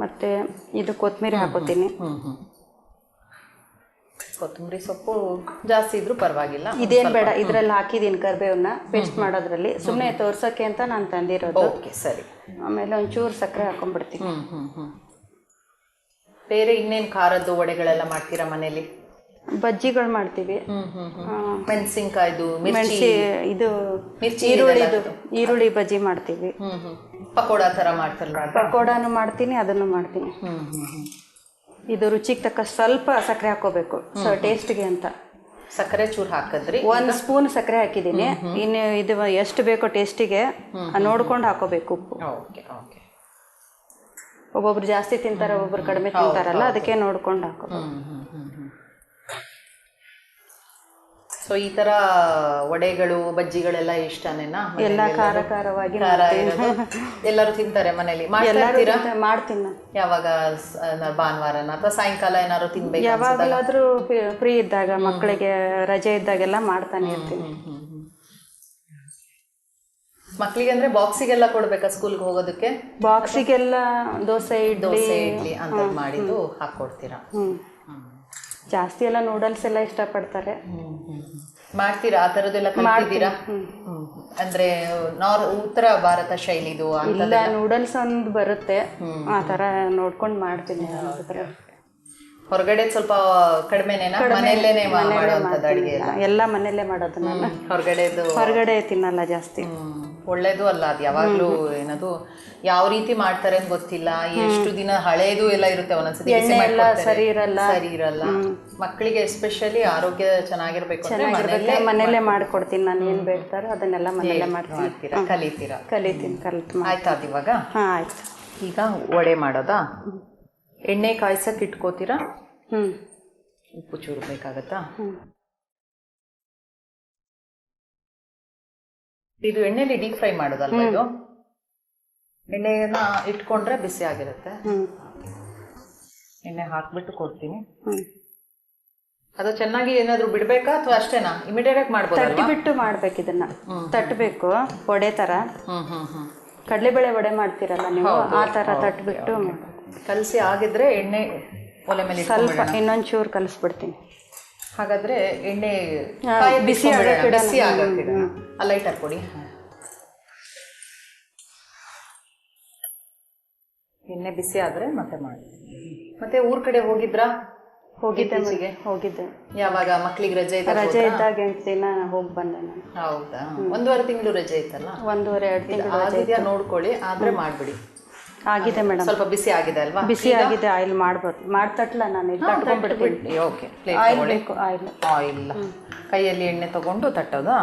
ಮತ್ತೆ ಇದು ಕೊತ್ತಂಬರಿ ಹಾಕೋತೀನಿ. ಕೊತ್ತಂಬರಿ ಸೊಪ್ಪು ಜಾಸ್ತಿ ಇದ್ರೂ ಪರವಾಗಿಲ್ಲ, ಇದೇನ್ ಬೇಡ. ಇದ್ರಲ್ಲಿ ಹಾಕಿದೀನಿ ಕರಿಬೇವನ್ನ ಪೇಸ್ಟ್ ಮಾಡೋದ್ರಲ್ಲಿ, ಸುಮ್ಮನೆ ತೋರ್ಸಕ್ಕೆ ಅಂತ ನಾನು ತಂದಿರೋದು. ಓಕೆ, ಸರಿ. ಆಮೇಲೆ ಒಂಚೂರು ಸಕ್ಕರೆ ಹಾಕೊಂಡ್ಬಿಡ್ತೀನಿ. ಬೇರೆ ಇನ್ನೇನು ಖಾರದ್ದು ವಡೆಗಳೆಲ್ಲ ಮಾಡ್ತೀರಾ ಮನೇಲಿ? ಬಜ್ಜಿಗಳು ಮಾಡ್ತೀವಿ. ಮೆಣಸಿನ್ಕಾಯ್ದು, ಇದು ಈರುಳ್ಳಿ ಬಜ್ಜಿ ಮಾಡ್ತೀವಿ. ಪಕೋಡಾ ತರ ಮಾಡ್ತಾರಲ್ಲ? ಪಕೋಡಾನು ಮಾಡ್ತೀನಿ, ಅದನ್ನು ಮಾಡ್ತೀನಿ. ಇದು ರುಚಿಗೆ ತಕ್ಕ ಸ್ವಲ್ಪ ಸಕ್ಕರೆ ಹಾಕೋಬೇಕು, ಟೇಸ್ಟ್ಗೆ ಅಂತ. ಸಕ್ಕರೆ ಚೂರು ಹಾಕಿದ್ರಿ? 1 ಸ್ಪೂನ್ ಸಕ್ಕರೆ ಹಾಕಿದ್ದೀನಿ. ಇನ್ನು ಇದು ಎಷ್ಟು ಬೇಕೋ ಟೇಸ್ಟಿಗೆ ನೋಡ್ಕೊಂಡು ಹಾಕೋಬೇಕು ಉಪ್ಪು. ಒಬ್ಬೊಬ್ರು ಜಾಸ್ತಿ ತಿಂತಾರೆ, ಒಬ್ಬೊಬ್ರು ಕಡಿಮೆ ತಿಂತಾರಲ್ಲ, ಅದಕ್ಕೆ ನೋಡ್ಕೊಂಡು ಹಾಕೋಬೇಕು. ಸೊ ಈ ತರ ವಡೆಗಳು, ಬಜ್ಜಿಗಳೆಲ್ಲ ಇಷ್ಟನೇನಾ? ಎಲ್ಲ ಖಾರವಾಗಿ ಎಲ್ಲರೂ ತಿಂತಾರೆ ಮನೇಲಿ? ಮಾಡ್ತೀನಿ. ಯಾವಾಗ? ಭಾನುವಾರನ ಅಥವಾ ಸಾಯಂಕಾಲ ಏನಾದ್ರು ತಿನ್ಬೇಕು? ಯಾವಾಗಲಾದ್ರೂ ಫ್ರೀ ಇದ್ದಾಗ, ಮಕ್ಕಳಿಗೆ ರಜೆ ಇದ್ದಾಗೆಲ್ಲ ಮಾಡ್ತಾನೆ ಇರ್ತೀನಿ. ಮಕ್ಕಳಿಗೆ ಅಂದ್ರೆ ಬಾಕ್ಸಿಗೆಲ್ಲ ಕೊಡ್ಬೇಕಾ ಸ್ಕೂಲ್ಗೆ ಹೋಗೋದಕ್ಕೆ? ಬಾಕ್ಸಿಗೆಲ್ಲ ದೋಸೆ ಇಡ್ಲಿ ಅಂತ ಮಾಡಿದ್ದು ಹಾಕೊಡ್ತೀರಾ? ಜಾಸ್ತಿ ಎಲ್ಲ ನೂಡಲ್ಸ್ ಎಲ್ಲ ಇಷ್ಟಪಡ್ತಾರೆ. ಮಾಡ್ತೀರಾ ಆ ಥರದ್ದೆಲ್ಲ? ಕಲ್ತಿದ್ದೀರಾ? ಅಂದ್ರೆ ಉತ್ತರ ಭಾರತ ಶೈಲಿದು? ಇಲ್ಲ, ನೂಡಲ್ಸ್ ಒಂದು ಬರುತ್ತೆ, ಆ ಥರ ನೋಡ್ಕೊಂಡು ಮಾಡ್ತೀನಿ. ಹೊರಗಡೆ ಸ್ವಲ್ಪ ಕಡಿಮೆನೇನಾ? ಮನೆಯಲ್ಲೇನೆ ಮಾಡುವಂಥದ್ದು ಅಡುಗೆ ಎಲ್ಲ ಮನೆಯಲ್ಲೇ ಮಾಡೋದು ನಾನು. ಹೊರಗಡೆ ತಿನ್ನಲ್ಲ ಜಾಸ್ತಿ. ಒಳ್ಳೇದು ಅಲ್ಲ ಅದು ಯಾವಾಗ್ಲೂ ಏನದು ಯಾವ ರೀತಿ ಮಾಡ್ತಾರೆ ಅಂತ ಗೊತ್ತಿಲ್ಲ, ಎಷ್ಟು ದಿನ ಹಳೇದು ಎಲ್ಲ ಇರುತ್ತೆ, ಒಂದೊಂದ್ಸತಿ ಸರಿ ಇರಲ್ಲ. ಮಕ್ಕಳಿಗೆ ಎಸ್ಪೆಷಲಿ ಆರೋಗ್ಯ ಚೆನ್ನಾಗಿರ್ಬೇಕು ಅಂದ್ರೆ ಮನೇಲೆ ಮಾಡ್ಕೊಡ್ತೀನಿ ನಾನು, ಏನ್ ಬೇಡ್ತಾರೋ ಅದನ್ನೆಲ್ಲ ಮನೇಲೆ ಮಾಡ್ತೀನಿ. ಕಲಿತೀರಾ? ಕಲಿತು ಆಯ್ತಾ ಅದು ಇವಾಗ? ಆಯ್ತು. ಈಗ ವಡೆ ಮಾಡೋದಾ? ಎಣ್ಣೆ ಕಾಯ್ಸಕ್ ಇಟ್ಕೋತೀರಾ? ಉಪ್ಪು ಚೂರು ಬೇಕಾಗತ್ತಾ? ಇದು ಎಣ್ಣೆಲಿ ಡೀಪ್ ಫ್ರೈ ಮಾಡೋದಲ್ವಾ ಇದು? ಎಣ್ಣೆನ ಇಟ್ಕೊಂಡ್ರೆ ಬಿಸಿ ಆಗಿರುತ್ತೆ. ಎಣ್ಣೆ ಹಾಕ್ಬಿಟ್ಟು ಕೊಡ್ತೀನಿ. ಅದು ಚೆನ್ನಾಗಿ ಏನಾದ್ರು ಬಿಡ್ಬೇಕಾ ಅಥವಾ ಅಷ್ಟೇನಾ? ಇಮಿಡಿಯೇಟ್ ಆಗಿ ಮಾಡ್ಬೋದು? ತಟ್ಟಿಬಿಟ್ಟು ಮಾಡ್ಬೇಕು ಇದನ್ನ, ತಟ್ಟಬೇಕು ವಡೆ ತರ. ಕಡಲೆಬೇಳೆ ವಡೆ ಮಾಡ್ತೀರಲ್ಲ ನೀವು, ಆ ತರ ತಟ್ಬಿಟ್ಟು ಕಲಸಿ ಆಗಿದ್ರೆ ಎಣ್ಣೆ ಒಲೆ ಮೇಲೆ ಸ್ವಲ್ಪ ಇನ್ನೊಂಚೂರು ಕಲಿಸ್ಬಿಡ್ತೀನಿ. ಹಾಗಾದ್ರೆ ಎಣ್ಣೆ ಬಿಸಿ ಆಗಕ್ಕೆ ಲೈಟರ್ ಕೊಡಿ. ಎಣ್ಣೆ ಬಿಸಿ ಆದ್ರೆ ಮತ್ತೆ ಮಾಡಿ. ಮತ್ತೆ ಊರ್ ಕಡೆ ಹೋಗಿದ್ರಾ? ಹೋಗಿದ್ದೆ. ಯಾವಾಗ? ಮಕ್ಳಿಗೆ ರಜೆ ಇದ್ದಾಗ 8 ದಿನ ಹೋಗಿ ಬಂದೆ ನಾನು. ಹೌದಾ? 1.5 ತಿಂಗಳು ರಜೆ ಇತ್ತಲ್ಲ? 1.5-2 ತಿಂಗಳು ಆಗಿದ್ಯಾ ನೋಡ್ಕೊಳ್ಳಿ, ಆದ್ರೆ ಮಾಡ್ಬಿಡಿ. ಆಗಿದೆ ಮೇಡಮ್. ಸ್ವಲ್ಪ ಬಿಸಿ ಆಗಿದೆ ಅಲ್ವಾ? ಬಿಸಿ ಆಗಿದೆ. ಆಯಿಲ್ ಮಾಡ್ಬೋದು, ಮಾಡ್ತಟ್ಲ ನಾನು ತಟ್ಕೊಂಡ್ಬಿಡ್ತೀನಿ. ಓಕೆ, ಆಯಿಲ್ ಬೇಕು. ಆಯಿಲ್ ಕೈಯಲ್ಲಿ ಎಣ್ಣೆ ತಗೊಂಡು ತಟ್ಟೋದಾ?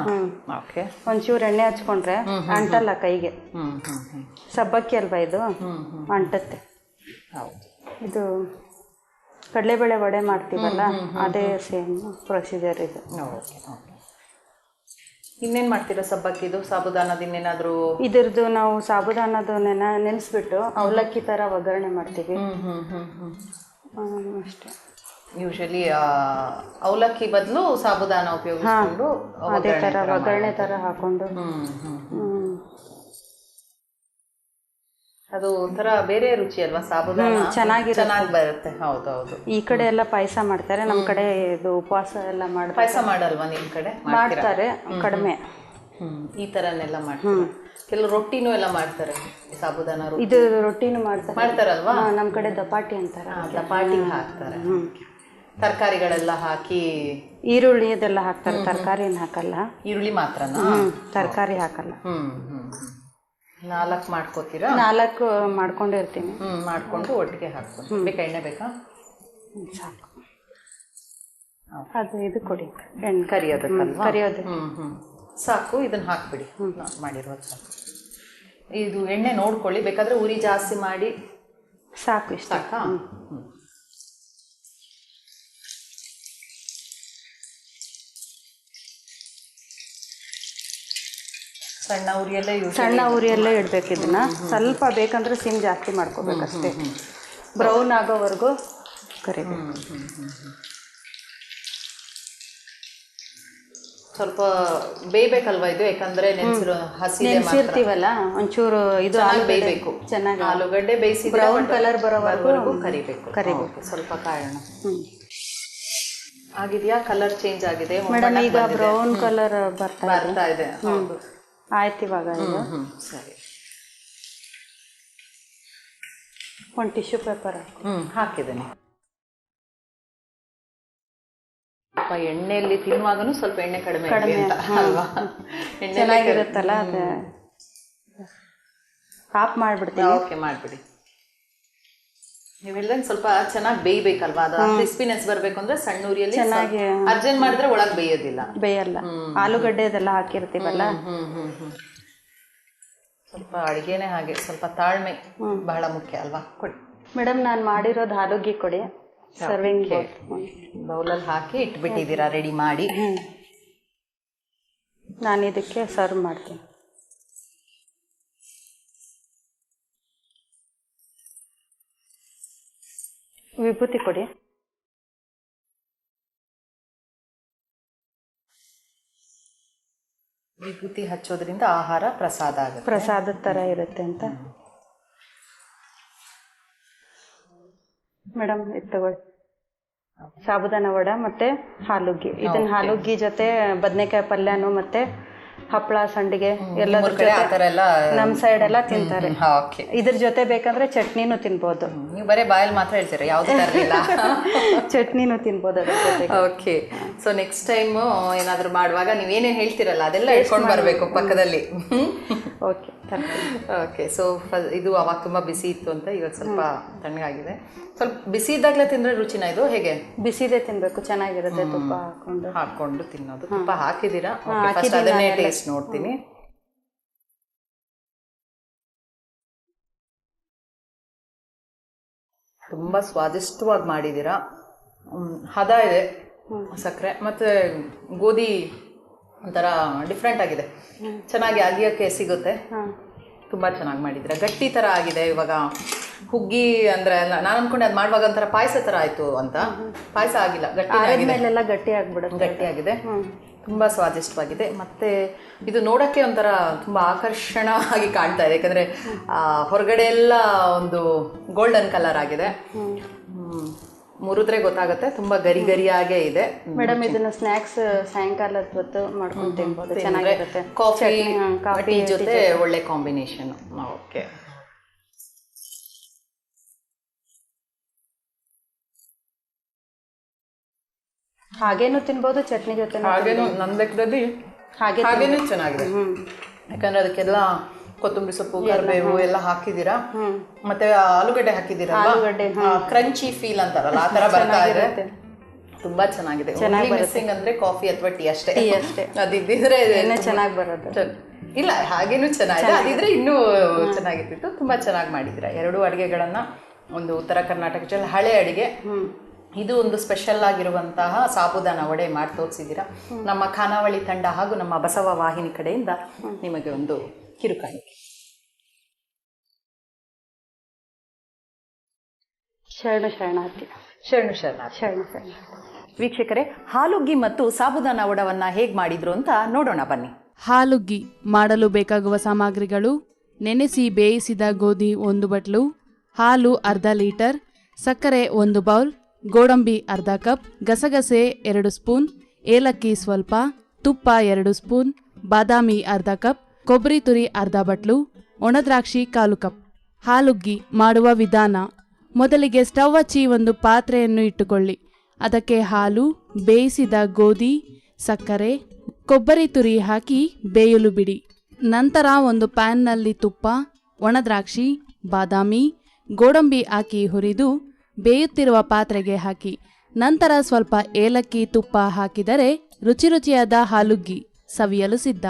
ಓಕೆ. ಒಂಚೂರು ಎಣ್ಣೆ ಹಚ್ಕೊಂಡ್ರೆ ಅಂಟಲ್ಲ ಕೈಗೆ. ಸಬ್ಬಕ್ಕಿ ಅಲ್ವಾ ಇದು, ಅಂಟತ್ತೆ. ಹೌದು. ಇದು ಕಡಲೆಬೇಳೆ ವಡೆ ಮಾಡ್ತೀವಲ್ಲ, ಅದೇ ಸೇಮ್ ಪ್ರೊಸೀಜರ್ ಇದು. ಇನ್ನೇನ್ ಮಾಡ್ತೀರಾ ಸಬ್ಬಕ್ಕಿದು? ಸಾಬುದಾನದ ಇನ್ನೇನಾದ್ರು? ಇದ್ರದ್ದು ನಾವು ಸಾಬುದಾನದ ನೆನೆಸ್ಬಿಟ್ಟು ಅವಲಕ್ಕಿ ತರ ಒಗ್ಗರಣೆ ಮಾಡ್ತೀವಿ ಅಷ್ಟೇ. ಯೂಶಲಿ ಅವಲಕ್ಕಿ ಬದಲು ಸಾಬುದಾನ ಉಪಯೋಗಿಸ್ಕೊಂಡು ಅದೇ ತರ ಒಗ್ಗರಣೆ ತರ ಹಾಕೊಂಡು. ಅದು ಒಂಥರ ಬೇರೆ ರುಚಿ ಅಲ್ವಾ ಸಾಬುದಾನ? ಚೆನ್ನಾಗಿ ಬರುತ್ತೆ. ಹೌದೌದು. ಈ ಕಡೆ ಎಲ್ಲ ಪಾಯಸ ಮಾಡ್ತಾರೆ, ನಮ್ಮ ಕಡೆ ಇದು ಉಪವಾಸ ಎಲ್ಲ ಮಾಡ್ತಾರೆ. ಪಾಯಸ ಮಾಡಲ್ವಾ ನಿಮ್ ಕಡೆ? ಮಾಡ್ತಾರೆ, ಕಡಿಮೆ. ಈ ತರನೆಲ್ಲ ಮಾಡ್ತಾರೆ. ಕೆಲವು ರೊಟ್ಟಿನೂ ಎಲ್ಲ ಮಾಡ್ತಾರೆ, ಸಾಬುದಾನ ರೊಟ್ಟಿ. ಇದು ರೊಟ್ಟಿನೂ ಮಾಡ್ತಾರಲ್ವಾ? ನಮ್ಮ ಕಡೆ ದಪಾಟಿ ಅಂತಾರೆ. ದಪಾಟಿ ಹಾಕ್ತಾರೆ. ತರಕಾರಿಗಳೆಲ್ಲ ಹಾಕಿ, ಈರುಳ್ಳಿ ಅದೆಲ್ಲ ಹಾಕ್ತಾರೆ, ತರಕಾರಿ ಏನು ಹಾಕಲ್ಲ. ಈರುಳ್ಳಿ ಮಾತ್ರನಾ? ತರಕಾರಿ ಹಾಕಲ್ಲ. 4 ಮಾಡ್ಕೋತೀರಾ? 4 ಮಾಡ್ಕೊಂಡಿರ್ತೀನಿ. ಮಾಡ್ಕೊಂಡು ಒಟ್ಟಿಗೆ ಹಾಕ್ಕೊಂಡು. ಬೇಕಾ ಎಣ್ಣೆ ಬೇಕಾ? ಸಾಕು. ಅದು ಇದು ಕೊಡಿ, ಎಣ್ಣೆ ಕರಿಯೋದು ಸಾಕು. ಇದನ್ನ ಹಾಕ್ಬಿಡಿ, ಮಾಡಿರೋದು ಸಾಕು. ಇದು ಎಣ್ಣೆ ನೋಡ್ಕೊಳ್ಳಿ, ಬೇಕಾದ್ರೆ ಉರಿ ಜಾಸ್ತಿ ಮಾಡಿ. ಸಾಕು, ಇಷ್ಟ. ಸಾಕಾ? ಸಣ್ಣ ಉರಿಯಲ್ಲೇ ಇಡ್ಬೇಕು ಇದನ್ನ. ಸ್ವಲ್ಪ ಬೇಕಂದ್ರೆ ಸಿಮ್ ಜಾಸ್ತಿ ಮಾಡ್ಕೋಬೇಕಷ್ಟೇ. ಬ್ರೌನ್ ಆಗೋವರೆಗೂ ಕರಿಬೇಕು. ಸ್ವಲ್ಪ ಬೇಯಬೇಕಲ್ವಾ ಇದು? ಯಾಕಂದ್ರೆ ನೆನೆಸಿರ್ತೀವಲ್ಲ, ಒಂಚೂರು ಇದು ಬೇಯಬೇಕು ಚೆನ್ನಾಗಿ. ಆಲೂಗಡ್ಡೆ ಬೇಯಿಸಿ ಬ್ರೌನ್ ಕಲರ್ ಬರೋವರೆಗೂ ಕರಿಬೇಕು. ಸ್ವಲ್ಪ ಕಾಯೋಣ. ಆಗಿದೆಯಾ? ಕಲರ್ ಚೇಂಜ್ ಆಗಿದೆ ಮೇಡಮ್, ಈಗ ಬ್ರೌನ್ ಕಲರ್ ಬರ್ತಾ ಇದೆ. ಆಯ್ತು ಇವಾಗ. ಇದು ಸರಿ. ಒಂದು ಟಿಶ್ಯೂ ಪೇಪರ್ ಹಾಕಿದ್ದೇನೆ. ಎಣ್ಣೆಯಲ್ಲಿ ತಿನ್ನುವಾಗನು ಸ್ವಲ್ಪ ಎಣ್ಣೆ ಕಡಿಮೆ ಅಲ್ವಾ? ಚೆನ್ನಾಗಿರುತ್ತಲ್ಲ, ಅದು ಆಫ್ ಮಾಡ್ಬಿಡ್ತೀನಿ. ಓಕೆ, ಮಾಡ್ಬಿಡಿ. ನೀವು ಹೇಳ್ದಂಗೆ ಸ್ವಲ್ಪ ಚೆನ್ನಾಗಿ ಬೇಯಬೇಕಲ್ವಾ? ಅದು ಕ್ರಿಸ್ಪಿನೆಸ್ ಬರಬೇಕು ಅಂದ್ರೆ ಸಣ್ಣ ಉರಿಯಲ್ಲಿ ಚೆನ್ನಾಗಿ. ಅರ್ಜೆಂಟ್ ಮಾಡಿದ್ರೆ ಒಳಗೆ ಬೇಯಲ್ಲ. ಆಲೂಗಡ್ಡೆ ಅದೆಲ್ಲ ಹಾಕಿರ್ತೀವಲ್ಲ. ಸ್ವಲ್ಪ ಅಡಿಗೆನೆ ಹಾಗೆ, ಸ್ವಲ್ಪ ತಾಳ್ಮೆ ಬಹಳ ಮುಖ್ಯ ಅಲ್ವಾ? ಕೊಡಿ ಮೇಡಮ್. ನಾನು ಮಾಡಿರೋದು ಆಲೂಗಿ ಕೊಡಿ. ಸರ್ವಿಂಗ್ ಬೌಲಲ್ಲಿ ಹಾಕಿ ಇಟ್ಬಿಟ್ಟಿದ್ದೀರಾ ರೆಡಿ ಮಾಡಿ. ನಾನು ಇದಕ್ಕೆ ಸರ್ವ್ ಮಾಡ್ತೀನಿ. ವಿಭೂತಿ ಕೊಡಿ. ವಿಭೂತಿ ಹಚ್ಚೋದ್ರಿಂದ ಆಹಾರ ಪ್ರಸಾದ ಆಗುತ್ತೆ, ಪ್ರಸಾದದ ಥರ ಇರುತ್ತೆ ಅಂತ. ಮೇಡಮ್ ಇದು ತಗೊಳ್ಳಿ, ಸಾಬುದಾನ ವಡೆ ಮತ್ತು ಹಾಲುಗ್ಗಿ. ಇದನ್ನ ಹಾಲುಗ್ಗಿ ಜೊತೆ ಬದನೆಕಾಯಿ ಪಲ್ಯನೂ ಮತ್ತು ಹಪ್ಪಳ, ಸಂಡಿಗೆ ಎಲ್ಲದ್ರ ಜೊತೆ ನಮ್ಮ ಸೈಡ್ ಎಲ್ಲ ತಿಂತಾರೆ. ಇದ್ರ ಜೊತೆ ಬೇಕಂದ್ರೆ ಚಟ್ನಿನೂ ತಿನ್ಬೋದು. ನೀವು ಬರೀ ಬಾಯಲ್ಲಿ ಮಾತ್ರ ಹೇಳ್ತೀರಾ, ಯಾವ್ದು ತರಲಿಲ್ಲ. ಚಟ್ನಿನೂ ತಿನ್ಬೋದು ಅದ್ರ ಜೊತೆ. ಓಕೆ. ಸೊ ನೆಕ್ಸ್ಟ್ ಟೈಮ್ ಏನಾದರೂ ಮಾಡುವಾಗ ನೀವೇನೇನು ಹೇಳ್ತೀರಲ್ಲ ಅದೆಲ್ಲ ಇಟ್ಕೊಂಡು ಬರಬೇಕು ಪಕ್ಕದಲ್ಲಿ. ಓಕೆ ತರ್ತೀನಿ. ಓಕೆ, ಸೊ ಇದು ಅವಾಗ ತುಂಬ ಬಿಸಿ ಇತ್ತು ಅಂತ ಇವಾಗ ಸ್ವಲ್ಪ ತಣ್ಣಗಾಗಿದೆ. ಸ್ವಲ್ಪ ಬಿಸಿ ಇದ್ದಾಗಲೇ ತಿಂದರೆ ರುಚಿನ ಇದು ಹೇಗೆ? ಬಿಸಿದೇ ತಿನ್ನಬೇಕು, ಚೆನ್ನಾಗಿರುತ್ತೆ ತುಪ್ಪ ಹಾಕ್ಕೊಂಡು ತಿನ್ನೋದು. ತುಪ್ಪ ಹಾಕಿದ್ದೀರಾ? ಫಸ್ಟ್ ಅದನ್ನೇ ಟೇಸ್ಟ್ ನೋಡ್ತೀನಿ. ತುಂಬ ಸ್ವಾದಿಷ್ಟವಾಗಿ ಮಾಡಿದ್ದೀರಾ. ಹದ ಇದೆ ಸಕ್ಕರೆ, ಮತ್ತು ಗೋಧಿ ಒಂಥರ ಡಿಫ್ರೆಂಟ್ ಆಗಿದೆ, ಚೆನ್ನಾಗಿ ಅಗಿಯೋಕ್ಕೆ ಸಿಗುತ್ತೆ. ತುಂಬ ಚೆನ್ನಾಗಿ ಮಾಡಿದ್ದೀರಾ. ಗಟ್ಟಿ ಥರ ಆಗಿದೆ. ಇವಾಗ ಹುಗ್ಗಿ ಅಂದರೆ ನಾನು ಅಂದ್ಕೊಂಡೆ ಅದು ಮಾಡುವಾಗ ಒಂಥರ ಪಾಯಸ ಥರ ಆಯಿತು ಅಂತ. ಪಾಯಸ ಆಗಿಲ್ಲ, ಮೇಲೆಲ್ಲ ಗಟ್ಟಿ ಆಗಿಬಿಡುತ್ತೆ. ಗಟ್ಟಿಯಾಗಿದೆ, ತುಂಬ ಸ್ವಾದಿಷ್ಟವಾಗಿದೆ. ಮತ್ತು ಇದು ನೋಡೋಕ್ಕೆ ಒಂಥರ ತುಂಬ ಆಕರ್ಷಣವಾಗಿ ಕಾಣ್ತಾ ಇದೆ, ಯಾಕಂದರೆ ಹೊರಗಡೆ ಎಲ್ಲ ಒಂದು ಗೋಲ್ಡನ್ ಕಲರ್ ಆಗಿದೆ. ಮುರಿದ್ರೆ ಗೊತ್ತಾಗುತ್ತೆ, ತುಂಬ ಗರಿ ಗರಿಯಾಗೇ ಇದೆ. ಮೇಡಮ್ ಇದನ್ನ ಸ್ನ್ಯಾಕ್ಸ್ ಸಾಯಂಕಾಲದ ಹೊತ್ತು ಮಾಡ್ಕೊಂಡು ತಿನ್ಬೋದು, ಚೆನ್ನಾಗಿರುತ್ತೆ. ಕಾಫಿ ಜೊತೆ ಒಳ್ಳೆ ಕಾಂಬಿನೇಷನ್. ಓಕೆ, ಹಾಗೇನು ತಿನ್ಬೋದು, ಚಟ್ನಿ ಜೊತೆ ಹಾಗೇನು ನನ್ನ ಲೆಕ್ಕದಲ್ಲಿ ಹಾಗೇನು ಚೆನ್ನಾಗಿದೆ. ಯಾಕಂದ್ರೆ ಅದಕ್ಕೆಲ್ಲ ಕೊತ್ತಂಬರಿ ಸೊಪ್ಪು, ಕರಿಬೇವು ಎಲ್ಲ ಹಾಕಿದ್ದೀರಾ, ಮತ್ತೆ ಆಲೂಗಡ್ಡೆ ಹಾಕಿದ್ದೀರಾ, ಕ್ರಂಚಿ ಫೀಲ್ ಅಂತಾರಲ್ಲ ಆ ಥರ ಬರ್ತಾ ಇದೆ. ತುಂಬಾ ಚೆನ್ನಾಗಿದೆ. ಮಿಸ್ಸಿಂಗ್ ಅಂದ್ರೆ ಕಾಫಿ ಅಥವಾ ಟೀ ಅಷ್ಟೇ. ಅದಿದ್ದಿದ್ರೆ ಚೆನ್ನಾಗಿ ಬರೋದು. ಇಲ್ಲ, ಹಾಗೇನು ಚೆನ್ನಾಗಿದೆ, ಅದಿದ್ರೆ ಇನ್ನೂ ಚೆನ್ನಾಗಿರ್ತಿತ್ತು. ತುಂಬಾ ಚೆನ್ನಾಗಿ ಮಾಡಿದ್ದೀರಾ ಎರಡೂ ಅಡುಗೆಗಳನ್ನ. ಒಂದು ಉತ್ತರ ಕರ್ನಾಟಕ ಜಿಲ್ಲೆ ಹಳೆ ಅಡುಗೆ, ಇದು ಒಂದು ಸ್ಪೆಷಲ್ ಆಗಿರುವಂತಹ ಸಾಬುದಾನ ವಡೆ ಮಾಡಿ ತೋರಿಸಿದ್ದೀರಾ. ನಮ್ಮ ಖಾನಾವಳಿ ತಂಡ ಹಾಗೂ ನಮ್ಮ ಬಸವ ವಾಹಿನಿ ಕಡೆಯಿಂದ ನಿಮಗೆ ಒಂದು ಕಿರುಕಾಣಿಕೆ. ಶರಣು ಶರಣಾರ್ಥಿ. ಶರಣು ಶರಣಾರ್ಥಿ. ಶರಣು ಶರಣ. ವೀಕ್ಷಕರೇ, ಹಾಲುಗ್ಗಿ ಮತ್ತು ಸಾಬುದಾನ ವಡವನ್ನ ಹೇಗೆ ಮಾಡಿದ್ರು ಅಂತ ನೋಡೋಣ ಬನ್ನಿ. ಹಾಲುಗ್ಗಿ ಮಾಡಲು ಬೇಕಾಗುವ ಸಾಮಗ್ರಿಗಳು: ನೆನೆಸಿ ಬೇಯಿಸಿದ ಗೋಧಿ 1 ಬಟ್ಲು, ಹಾಲು ಅರ್ಧ ಲೀಟರ್, ಸಕ್ಕರೆ 1 ಬೌಲ್, ಗೋಡಂಬಿ ಅರ್ಧ ಕಪ್, ಗಸಗಸೆ 2 ಸ್ಪೂನ್, ಏಲಕ್ಕಿ ಸ್ವಲ್ಪ, ತುಪ್ಪ 2 ಸ್ಪೂನ್, ಬಾದಾಮಿ ಅರ್ಧ ಕಪ್, ಕೊಬ್ಬರಿ ತುರಿ ಅರ್ಧ ಬಟ್ಲು, ಒಣದ್ರಾಕ್ಷಿ 1/4 ಕಪ್. ಹಾಲುಗ್ಗಿ ಮಾಡುವ ವಿಧಾನ: ಮೊದಲಿಗೆ ಸ್ಟವ್ ಹಚ್ಚಿ ಒಂದು ಪಾತ್ರೆಯನ್ನು ಇಟ್ಟುಕೊಳ್ಳಿ. ಅದಕ್ಕೆ ಹಾಲು, ಬೇಯಿಸಿದ ಗೋಧಿ, ಸಕ್ಕರೆ, ಕೊಬ್ಬರಿ ತುರಿ ಹಾಕಿ ಬೇಯಲು ಬಿಡಿ. ನಂತರ ಒಂದು ಪ್ಯಾನ್ನಲ್ಲಿ ತುಪ್ಪ, ಒಣದ್ರಾಕ್ಷಿ, ಬಾದಾಮಿ, ಗೋಡಂಬಿ ಹಾಕಿ ಹುರಿದು ಬೇಯುತ್ತಿರುವ ಪಾತ್ರೆಗೆ ಹಾಕಿ. ನಂತರ ಸ್ವಲ್ಪ ಏಲಕ್ಕಿ, ತುಪ್ಪ ಹಾಕಿದರೆ ರುಚಿಯಾದ ಹಾಲುಗ್ಗಿ ಸವಿಯಲು ಸಿದ್ಧ.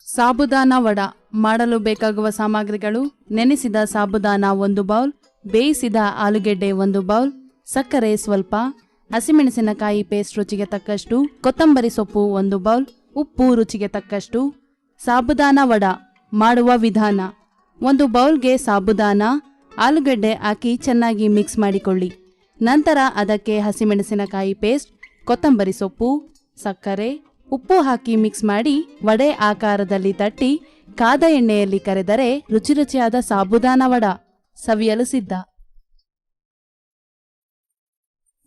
ಸಾಬುದಾನ ವಡ ಮಾಡಲು ಬೇಕಾಗುವ ಸಾಮಗ್ರಿಗಳು: ನೆನೆಸಿದ ಸಾಬುದಾನ 1 ಬೌಲ್, ಬೇಯಿಸಿದ ಆಲೂಗೆಡ್ಡೆ 1 ಬೌಲ್, ಸಕ್ಕರೆ ಸ್ವಲ್ಪ, ಹಸಿಮೆಣಸಿನಕಾಯಿ ಪೇಸ್ಟ್ ರುಚಿಗೆ ತಕ್ಕಷ್ಟು, ಕೊತ್ತಂಬರಿ ಸೊಪ್ಪು 1 ಬೌಲ್, ಉಪ್ಪು ರುಚಿಗೆ ತಕ್ಕಷ್ಟು. ಸಾಬುದಾನ ವಡ ಮಾಡುವ ವಿಧಾನ: ಒಂದು ಬೌಲ್ಗೆ ಸಾಬುದಾನ, ಆಲೂಗಡ್ಡೆ ಹಾಕಿ ಚೆನ್ನಾಗಿ ಮಿಕ್ಸ್ ಮಾಡಿಕೊಳ್ಳಿ. ನಂತರ ಅದಕ್ಕೆ ಹಸಿಮೆಣಸಿನಕಾಯಿ ಪೇಸ್ಟ್, ಕೊತ್ತಂಬರಿ ಸೊಪ್ಪು, ಸಕ್ಕರೆ, ಉಪ್ಪು ಹಾಕಿ ಮಿಕ್ಸ್ ಮಾಡಿ ವಡೆ ಆಕಾರದಲ್ಲಿ ತಟ್ಟಿ ಕಾದ ಎಣ್ಣೆಯಲ್ಲಿ ಕರೆದರೆ ರುಚಿಯಾದ ಸಾಬುದಾನ ವಡ ಸವಿಯಲು ಸಿದ್ಧ.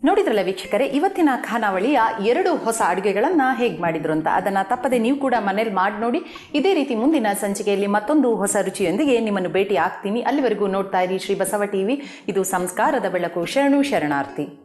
ನೋಡಿದ್ರಲ್ಲ ವೀಕ್ಷಕರೇ, ಇವತ್ತಿನ ಖಾನಾವಳಿಯ 2 ಹೊಸ ಅಡುಗೆಗಳನ್ನು ಹೇಗೆ ಮಾಡಿದ್ರು ಅಂತ. ಅದನ್ನು ತಪ್ಪದೆ ನೀವು ಕೂಡ ಮನೇಲಿ ಮಾಡಿ ನೋಡಿ. ಇದೇ ರೀತಿ ಮುಂದಿನ ಸಂಚಿಕೆಯಲ್ಲಿ ಮತ್ತೊಂದು ಹೊಸ ರುಚಿಯೊಂದಿಗೆ ನಿಮ್ಮನ್ನು ಭೇಟಿ ಆಗ್ತೀನಿ. ಅಲ್ಲಿವರೆಗೂ ನೋಡ್ತಾ ಇರಿ ಶ್ರೀ ಬಸವ ಟಿವಿ. ಇದು ಸಂಸ್ಕಾರದ ಬೆಳಕು. ಶರಣು ಶರಣಾರ್ಥಿ.